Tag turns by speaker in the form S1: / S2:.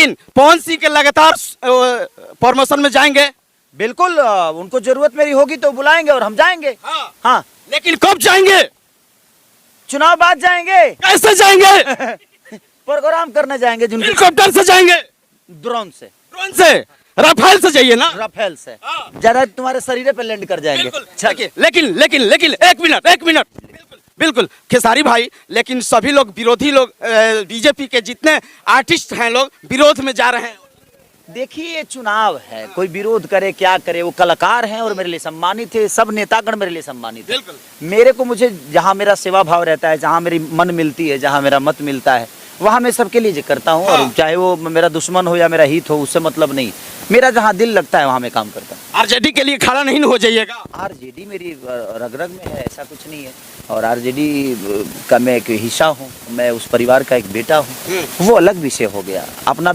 S1: लेकिन पवन सिंह के लगातार प्रमोशन में जाएंगे।
S2: बिल्कुल, उनको जरूरत मेरी होगी तो बुलाएंगे और हम जाएंगे। हाँ,
S1: लेकिन कब जाएंगे?
S2: चुनाव बाद जाएंगे।
S1: कैसे जाएंगे?
S2: प्रोग्राम करने जाएंगे जिनके
S1: हेलीकॉप्टर से जाएंगे?
S2: ड्रोन से,
S1: ड्रोन से, राफेल से जाइए ना?
S2: राफेल से ज्यादा तुम्हारे शरीर पे लैंड कर जाएंगे।
S1: लेकिन लेकिन लेकिन एक मिनट बिल्कुल खेसारी भाई, लेकिन सभी लोग विरोधी लोग बीजेपी के जितने आर्टिस्ट हैं लोग विरोध में जा रहे हैं।
S2: देखिए ये चुनाव है, कोई विरोध करे क्या करे, वो कलाकार हैं और मेरे लिए सम्मानित है, सब नेतागण मेरे लिए सम्मानित है। मेरे को मुझे जहाँ मेरा सेवा भाव रहता है, जहाँ मेरी मन मिलती है, जहाँ मेरा मत मिलता है, वहाँ मैं सबके लिए करता हूँ। और चाहे वो मेरा दुश्मन हो या मेरा हित हो, उससे मतलब नहीं, मेरा जहाँ दिल लगता है वहाँ मैं काम करता हूँ।
S1: आरजेडी के लिए खड़ा नहीं हो जाइएगा?
S2: आरजेडी मेरी रग रग में है, ऐसा कुछ नहीं है। और आरजेडी का मैं एक हिस्सा हूँ, मैं उस परिवार का एक बेटा हूँ, वो अलग विषय हो गया। अपना